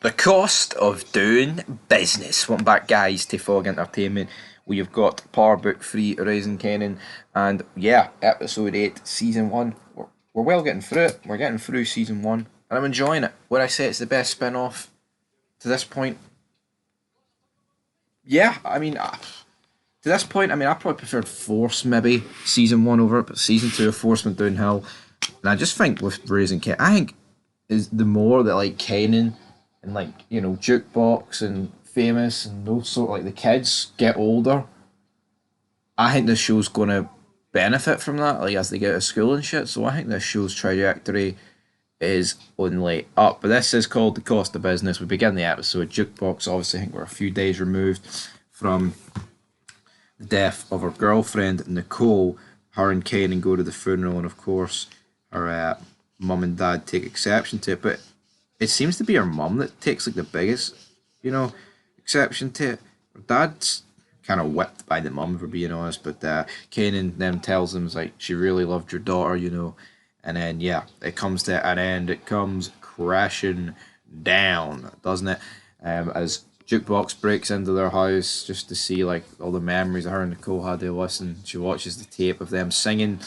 The cost of doing business. Welcome back, guys, to Fog Entertainment. We have got Power Book 3 Rising Kanan, and yeah, episode 8, season 1. We're well getting through it. We're getting through season 1, and I'm enjoying it. Would I say it's the best spin off to this point? Yeah, to this point, I probably preferred Force maybe season 1 over it, but season 2 of Force went downhill. And I just think with Raising Kanan, I think is the more that like Kanan and like Jukebox and Famous and those sort of like the kids get older, I think this show's gonna benefit from that, like as they get to school and shit. So I think this show's trajectory is only up. But this is called The Cost of Business. We begin the episode. Jukebox, obviously, I think we're a few days removed from the death of her girlfriend, Nicole. Her and Kanan go to the funeral, and of course, her mum and dad take exception to it. But it seems to be her mum that takes like the biggest, exception to it. Her dad's kind of whipped by the mum, for being honest. But Kanan then tells him like she really loved your daughter. And then yeah, it comes to an end. It comes crashing down, doesn't it? As Jukebox breaks into their house just to see like all the memories of her and Nicole had to listen. She watches the tape of them singing.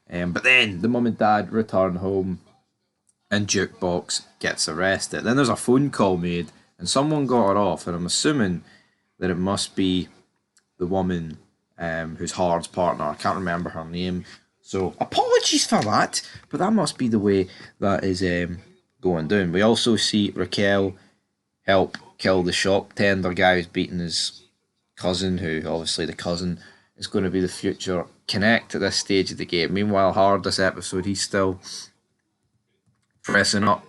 But then the mum and dad return home and Jukebox gets arrested. Then there's a phone call made and someone got her off, and I'm assuming that it must be the woman who's Hard's partner. I can't remember her name. So apologies for that, but that must be the way that is going down. We also see Raquel help kill the shop tender guy who's beating his cousin, who obviously the cousin is going to be the future Connect at this stage of the game. Meanwhile, Hard this episode, he's still pressing up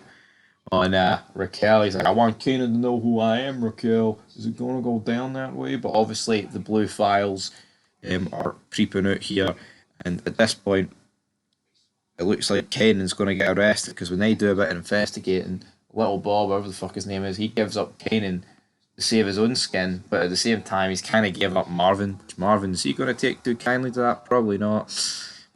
on Raquel. He's like, I want Kanan to know who I am, Raquel. Is it going to go down that way? But obviously, the blue files are creeping out here. And at this point, it looks like Kanan's going to get arrested because when they do a bit of investigating, little Bob, whatever the fuck his name is, he gives up Kanan to save his own skin, but at the same time, he's kind of giving up Marvin. Marvin, is he going to take too kindly to that? Probably not.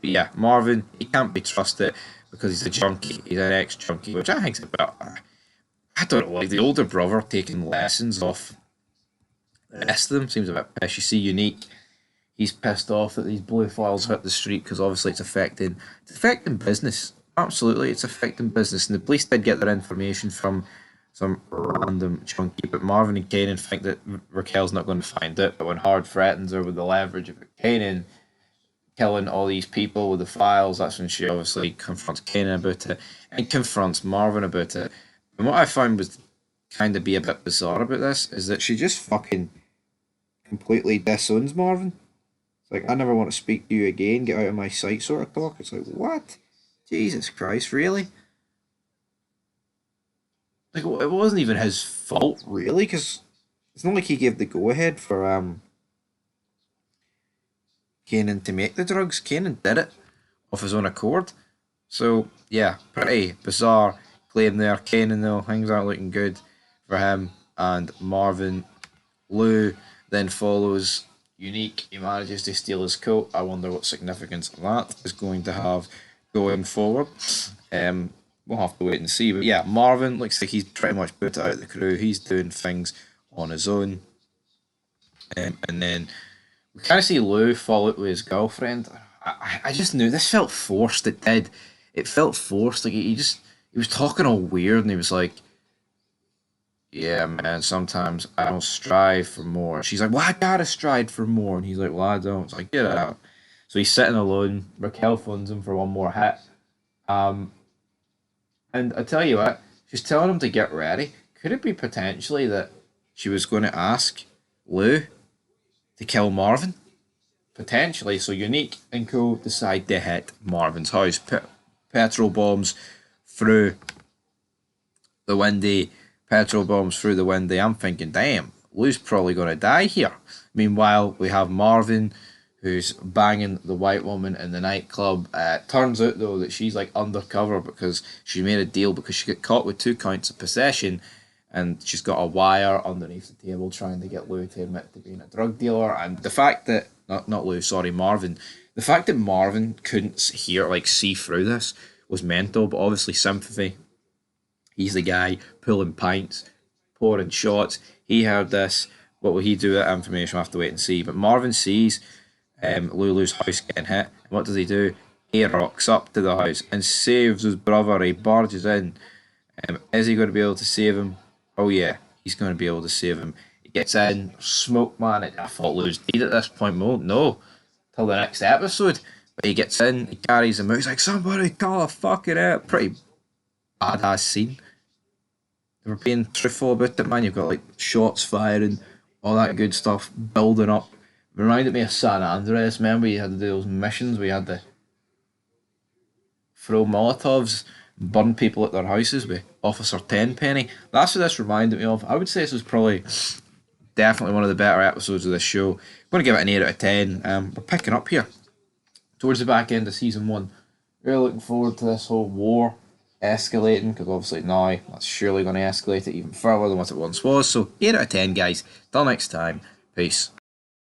But yeah, Marvin, he can't be trusted because he's a junkie. He's an ex-junkie, which I think's a bit, I don't know, like the older brother taking lessons off the rest of them seems a bit pish. You see Unique, he's pissed off that these blue files hit the street because obviously it's affecting business. Absolutely, it's affecting business. And the police did get their information from some random chunky, but Marvin and Kanan think that Raquel's not going to find it. But when Hard threatens her with the leverage of Kanan killing all these people with the files, that's when she obviously confronts Kanan about it and confronts Marvin about it. And what I found was kind of be a bit bizarre about this is that she just fucking completely disowns Marvin. It's like, I never want to speak to you again, get out of my sight sort of talk. It's like, what? Jesus Christ, really? Like, it wasn't even his fault, really, because it's not like he gave the go ahead for Kanan to make the drugs. Kanan did it of his own accord. So, yeah, pretty bizarre claim there. Kanan, though, things aren't looking good for him. And Marvin Lou then follows Unique. He manages to steal his coat. I wonder what significance that is going to have going forward. We'll have to wait and see. But yeah, Marvin looks like he's pretty much put out the crew. He's doing things on his own. And then we kind of see Lou fall out with his girlfriend. I just knew this felt forced. It did. It felt forced. Like he was talking all weird, and he was like, "Yeah, man. Sometimes I don't strive for more." She's like, "Well, I gotta strive for more," and he's like, "Well, I don't." It's like, get out. So he's sitting alone. Raquel phones him for one more hit. Um, and I tell you what, she's telling him to get ready. Could it be potentially that she was going to ask Lou to kill Marvin? Potentially. So Unique and Co decide to hit Marvin's house. Petrol bombs through the windy. Petrol bombs through the windy. I'm thinking, damn, Lou's probably going to die here. Meanwhile, we have Marvin who's banging the white woman in the nightclub. Turns out though that she's like undercover because she made a deal because she got caught with 2 counts of possession, and she's got a wire underneath the table trying to get Lou to admit to being a drug dealer. And the fact that not Lou, sorry, Marvin. The fact that Marvin couldn't see through this was mental. But obviously sympathy. He's the guy pulling pints, pouring shots. He heard this. What will he do with that information? We'll have to wait and see. But Marvin sees Lulu's house getting hit. And what does he do? He rocks up to the house and saves his brother. He barges in. Is he going to be able to save him? Oh, yeah, he's going to be able to save him. He gets in, smoke man. I thought Lou's dead at this point. Well, no, till the next episode. But he gets in, he carries him out. He's like, somebody call a fucking out. Pretty badass scene. They were being truthful about it, man. You've got like shots firing, all that good stuff building up. It reminded me of San Andreas. Remember, you had to do those missions where you had to throw Molotovs, burn people at their houses with Officer Tenpenny. That's what this reminded me of. I would say this was probably definitely one of the better episodes of this show. I'm going to give it an 8 out of 10. We're picking up here towards the back end of season 1. Really looking forward to this whole war escalating, because obviously now that's surely going to escalate it even further than what it once was. So 8 out of 10, guys. Till next time. Peace.